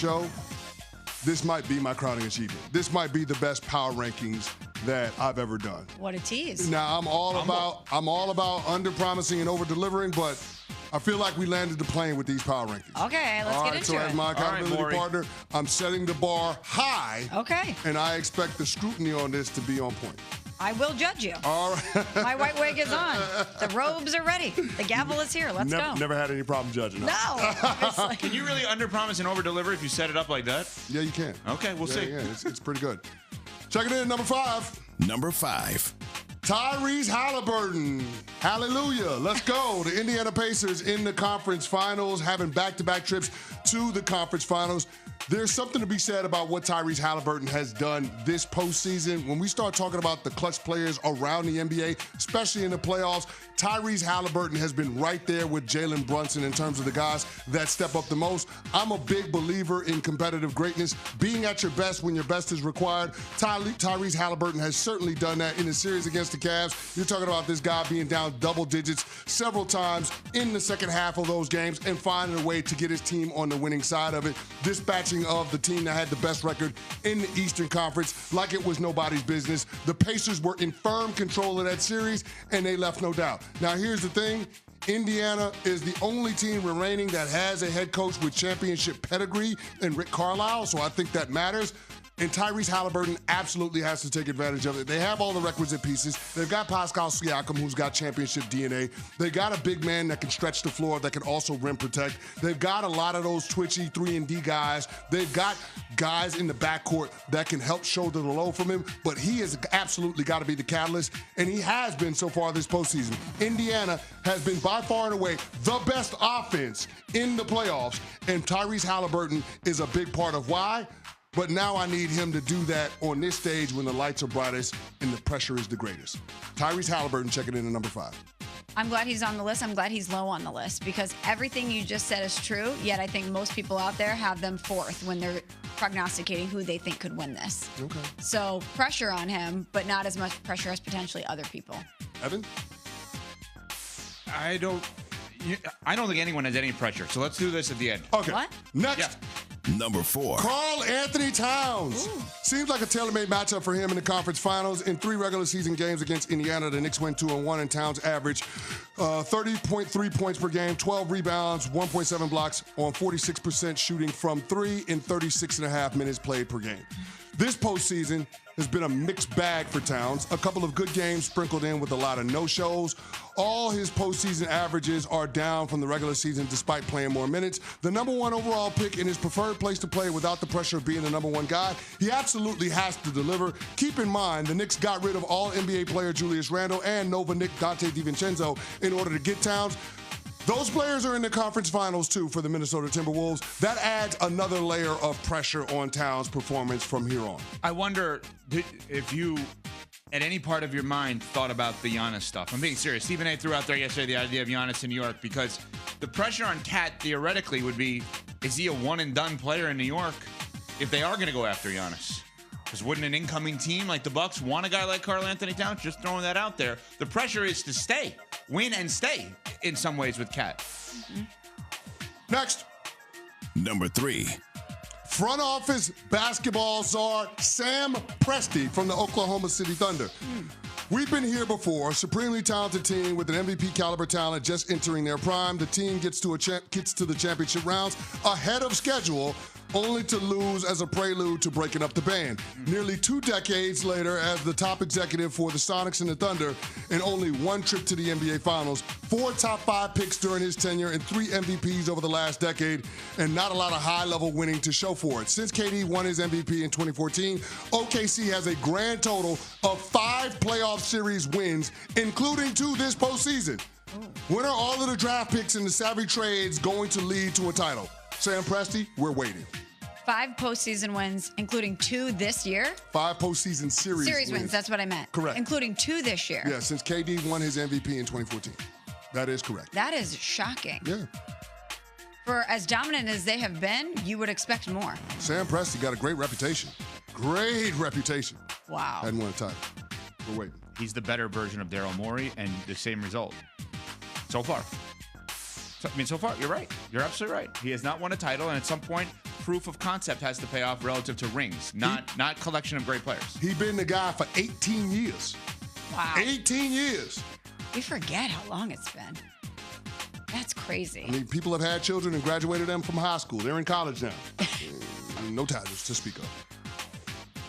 show, this might be my crowning achievement. This might be the best power rankings that I've ever done. What a tease. Now, I'm all about under-promising and over-delivering, but I feel like we landed the plane with these power rankings. Okay, let's get into so it. as my accountability partner, I'm setting the bar high. Okay. And I expect the scrutiny on this to be on point. I will judge you. All right. My white wig is on. The robes are ready. The gavel is here. Let's go. Never had any problem judging. No. Can you really under-promise and over-deliver if you set it up like that? Yeah, you can. Okay, we'll see. Yeah, it's pretty good. Checking in at number 5. Number 5. Tyrese Halliburton. Hallelujah. Let's go. The Indiana Pacers in the conference finals, having back-to-back trips to the conference finals. There's something to be said about what Tyrese Halliburton has done this postseason. When we start talking about the clutch players around the NBA, especially in the playoffs, Tyrese Halliburton has been right there with Jalen Brunson in terms of the guys that step up the most. I'm a big believer in competitive greatness, being at your best when your best is required. Tyrese Halliburton has certainly done that in the series against the Cavs. You're talking about this guy being down double digits several times in the second half of those games and finding a way to get his team on the winning side of it, dispatching of the team that had the best record in the Eastern Conference like it was nobody's business. The Pacers were in firm control of that series, and they left no doubt. Now, here's the thing. Indiana is the only team remaining that has a head coach with championship pedigree in Rick Carlisle, so I think that matters. And Tyrese Halliburton absolutely has to take advantage of it. They have all the requisite pieces. They've got Pascal Siakam, who's got championship DNA. They got a big man that can stretch the floor, that can also rim protect. They've got a lot of those twitchy 3-and-D guys. They've got guys in the backcourt that can help shoulder the load from him, but he has absolutely got to be the catalyst, and he has been so far this postseason. Indiana has been by far and away the best offense in the playoffs, and Tyrese Halliburton is a big part of why. But now I need him to do that on this stage when the lights are brightest and the pressure is the greatest. Tyrese Halliburton checking in at number 5. I'm glad he's on the list. I'm glad he's low on the list because everything you just said is true, yet I think most people out there have them 4th when they're prognosticating who they think could win this. Okay. So pressure on him, but not as much pressure as potentially other people. Evan? I don't think anyone has any pressure, so let's do this at the end. Okay. What? Next. Yeah. Number 4. Karl Anthony Towns. Ooh. Seems like a tailor-made matchup for him in the conference finals. In 3 regular season games against Indiana, the Knicks went 2-1, and Towns averaged 30.3 points per game, 12 rebounds, 1.7 blocks on 46% shooting from 3 in 36.5 minutes played per game. This postseason has been a mixed bag for Towns. A couple of good games sprinkled in with a lot of no-shows. All his postseason averages are down from the regular season despite playing more minutes. The number 1 overall pick in his preferred place to play without the pressure of being the number 1 guy, he absolutely has to deliver. Keep in mind, the Knicks got rid of all NBA player Julius Randle and Nova Nick Dante DiVincenzo in order to get Towns. Those players are in the conference finals, too, for the Minnesota Timberwolves. That adds another layer of pressure on Towns' performance from here on. I wonder if you, at any part of your mind, thought about the Giannis stuff. I'm being serious. Stephen A. threw out there yesterday the idea of Giannis in New York because the pressure on Cat, theoretically, would be, is he a one-and-done player in New York if they are going to go after Giannis? Because wouldn't an incoming team like the Bucks want a guy like Karl Anthony Towns? Just throwing that out there. The pressure is to stay, win and stay in some ways with Cat. Mm-hmm. Next. Number 3. Front office basketball czar Sam Presti from the Oklahoma City Thunder. We've been here before. Supremely talented team with an MVP caliber talent just entering their prime. The team gets to the championship rounds ahead of schedule, only to lose as a prelude to breaking up the band. Nearly 2 decades later, as the top executive for the Sonics and the Thunder, and only 1 trip to the NBA Finals, 4 top 5 picks during his tenure, and 3 MVPs over the last decade, and not a lot of high-level winning to show for it. Since KD won his MVP in 2014, OKC has a grand total of 5 playoff series wins, including 2 this postseason. When are all of the draft picks and the savvy trades going to lead to a title? Sam Presti, we're waiting. 5 postseason wins, including 2 this year? 5 postseason series wins, that's what I meant. Correct. Including 2 this year. Yeah, since KD won his MVP in 2014. That is correct. That is shocking. Yeah. For as dominant as they have been, you would expect more. Sam Presti got a great reputation. Great reputation. Wow. Hadn't won a title. We're waiting. He's the better version of Daryl Morey and the same result so far. So far, you're right. You're absolutely right. He has not won a title, and at some point, proof of concept has to pay off relative to rings, not collection of great players. He's been the guy for 18 years. Wow. 18 years. We forget how long it's been. That's crazy. I mean, people have had children and graduated them from high school. They're in college now. No titles to speak of.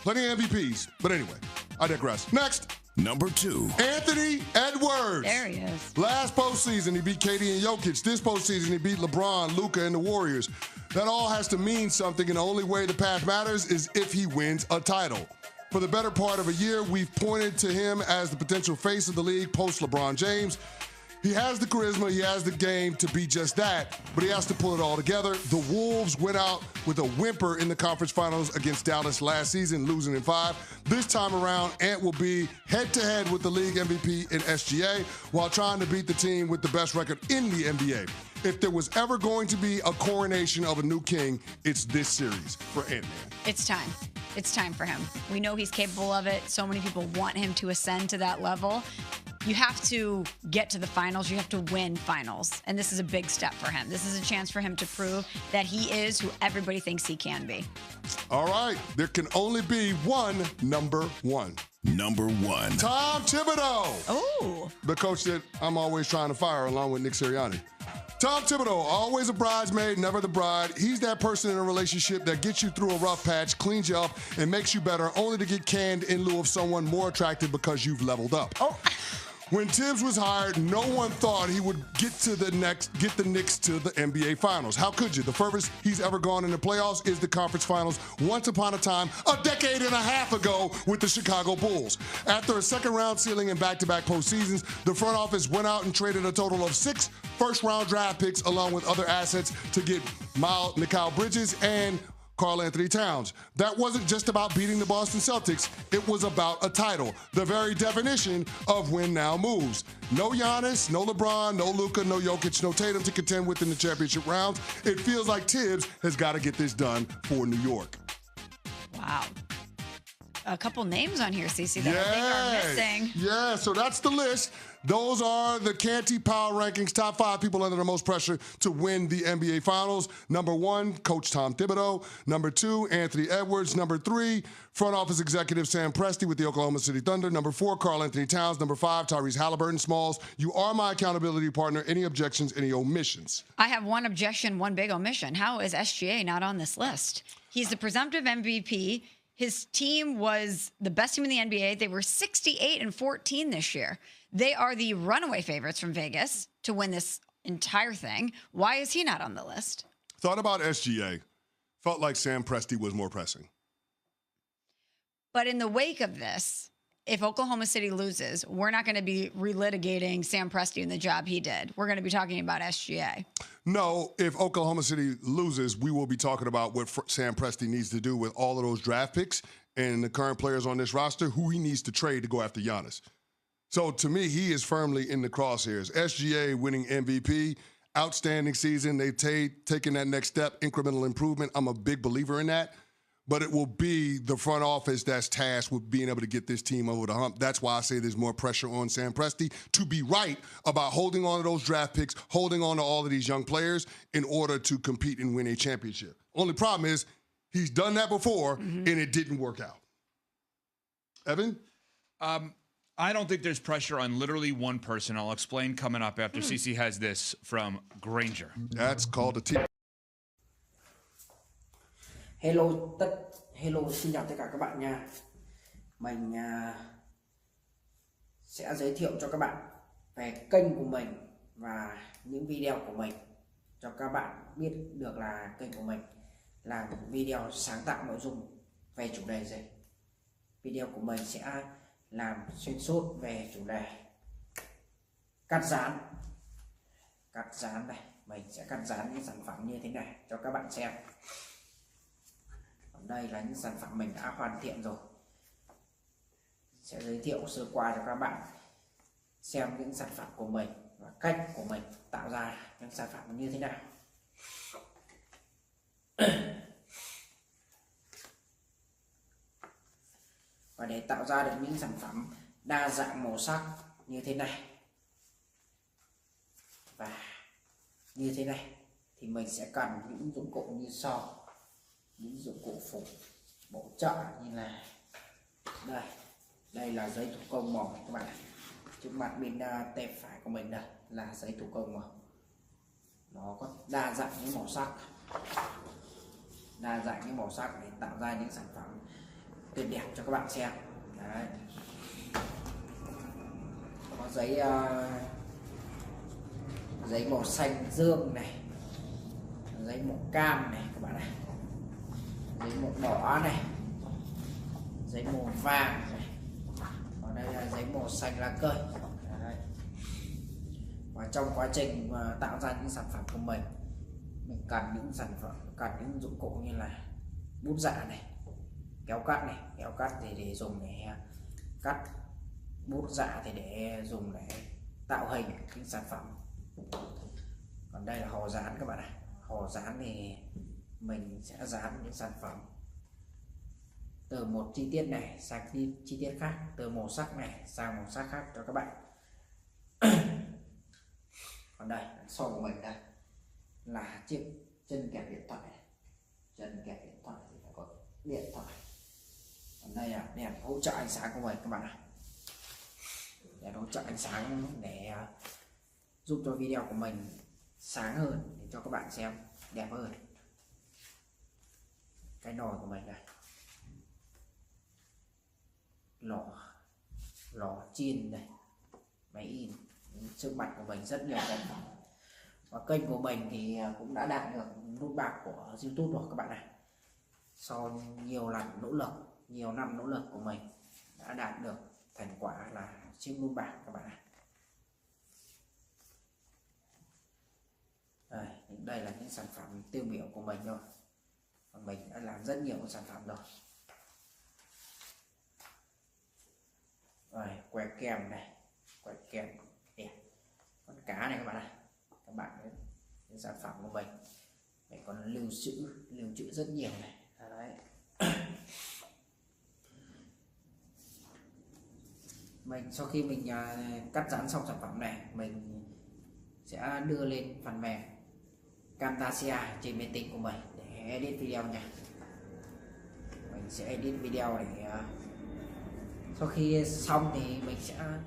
Plenty of MVPs. But anyway, I digress. Next. Number 2. Anthony Edwards. There he is. Last postseason, he beat KD and Jokic. This postseason, he beat LeBron, Luka, and the Warriors. That all has to mean something, and the only way the path matters is if he wins a title. For the better part of a year, we've pointed to him as the potential face of the league post-LeBron James. He has the charisma, he has the game to be just that, but he has to pull it all together. The Wolves went out with a whimper in the conference finals against Dallas last season, losing in 5. This time around, Ant will be head-to-head with the league MVP in SGA while trying to beat the team with the best record in the NBA. If there was ever going to be a coronation of a new king, it's this series for Ant-Man. It's time. It's time for him. We know he's capable of it. So many people want him to ascend to that level. You have to get to the finals. You have to win finals. And this is a big step for him. This is a chance for him to prove that he is who everybody thinks he can be. All right. There can only be one number 1. Number 1. Tom Thibodeau. Oh. The coach that I'm always trying to fire along with Nick Sirianni. Tom Thibodeau, always a bridesmaid, never the bride. He's that person in a relationship that gets you through a rough patch, cleans you up, and makes you better, only to get canned in lieu of someone more attractive because you've leveled up. Oh. When Tibbs was hired, no one thought he would get the Knicks to the NBA Finals. How could you? The furthest he's ever gone in the playoffs is the conference finals once upon a time, a decade and a half ago with the Chicago Bulls. After a second-round ceiling in back-to-back postseasons, the front office went out and traded a total of 6 first-round draft picks along with other assets to get Mikal Bridges and Karl Anthony Towns. That wasn't just about beating the Boston Celtics. It was about a title, the very definition of win now moves. No Giannis, no LeBron, no Luka, no Jokic, no Tatum to contend with in the championship rounds. It feels like Tibbs has got to get this done for New York. Wow. A couple names on here, Cece, that I think are missing. Yeah, so that's the list. Those are the Canty Power Rankings, top 5 people under the most pressure to win the NBA Finals. Number 1, Coach Tom Thibodeau. Number 2, Anthony Edwards. Number 3, front office executive Sam Presti with the Oklahoma City Thunder. Number 4, Karl Anthony Towns. Number 5, Tyrese Halliburton. Smalls, you are my accountability partner. Any objections, any omissions? I have one objection, one big omission. How is SGA not on this list? He's the presumptive MVP. His team was the best team in the NBA. They were 68-14 this year. They are the runaway favorites from Vegas to win this entire thing. Why is he not on the list? Thought about SGA. Felt like Sam Presti was more pressing. But in the wake of this, if Oklahoma City loses, we're not going to be relitigating Sam Presti and the job he did. We're going to be talking about SGA. No, if Oklahoma City loses, we will be talking about what Sam Presti needs to do with all of those draft picks and the current players on this roster, who he needs to trade to go after Giannis. So to me, he is firmly in the crosshairs. SGA winning MVP, outstanding season. They've taken that next step, incremental improvement. I'm a big believer in that. But it will be the front office that's tasked with being able to get this team over the hump. That's why I say there's more pressure on Sam Presti to be right about holding on to those draft picks, holding on to all of these young players in order to compete and win a championship. Only problem is he's done that before, and it didn't work out. Evan? I don't think there's pressure on literally one person. I'll explain coming up after CC has this from Granger. That's called a team. Hello xin chào tất cả các bạn nha. Mình sẽ giới thiệu cho các bạn về kênh của mình và những video của mình cho các bạn biết được là kênh của mình làm video sáng tạo nội dung về chủ đề gì. Video của mình sẽ làm xuyên suốt về chủ đề cắt dán này. Mình sẽ cắt dán những sản phẩm như thế này cho các bạn xem. Đây là những sản phẩm mình đã hoàn thiện rồi. Sẽ giới thiệu sơ qua cho các bạn xem những sản phẩm của mình và cách của mình tạo ra những sản phẩm như thế nào. Và để tạo ra được những sản phẩm đa dạng màu sắc như thế này và như thế này thì mình sẽ cần những dụng cụ như sau. những dụng cụ phụ bổ trợ như là đây là giấy thủ công màu các bạn. Trước mặt bên tay phải của mình đây là giấy thủ công màu, nó có đa dạng những màu sắc, để tạo ra những sản phẩm tuyệt đẹp cho các bạn xem. Đấy. Có giấy màu xanh dương này, giấy màu cam này các bạn này, giấy màu đỏ này, giấy màu vàng này, còn đây là giấy màu xanh lá cây. Đấy. Và trong quá trình tạo ra những sản phẩm của mình cần những dụng cụ như là bút dạ này, kéo cắt thì để dùng để cắt, bút dạ thì để dùng để tạo hình những sản phẩm. Còn đây là hồ dán các bạn ạ. Hồ dán thì mình sẽ dán những sản phẩm từ một chi tiết này sang chi tiết khác, từ màu sắc này sang màu sắc khác cho các bạn. Còn đây sau của mình đây là chiếc chân kẹp điện thoại này. Chân kẹp điện thoại thì phải có điện thoại. Còn đây là đèn hỗ trợ ánh sáng của mình các bạn ạ. Đèn hỗ trợ ánh sáng để giúp cho video của mình sáng hơn, để cho các bạn xem đẹp hơn. Cái nồi của mình đây, lò chiên đây, máy in. Trước mặt của mình rất nhiều sản phẩm. Và kênh của mình thì cũng đã đạt được nút bạc của YouTube rồi các bạn này. Sau nhiều năm nỗ lực của mình đã đạt được thành quả là chiếc nút bạc các bạn này. Đây là những sản phẩm tiêu biểu của mình rồi. Mình đã làm rất nhiều sản phẩm rồi. Que kem này, que kem đẹp. Con cá này các bạn này, các bạn thấy những sản phẩm của mình còn lưu trữ rất nhiều này. Đấy. Sau khi mình cắt dán xong sản phẩm này, mình sẽ đưa lên phần mềm Camtasia trên máy tính của mình để edit video nha. Mình sẽ edit video để sau khi xong thì mình sẽ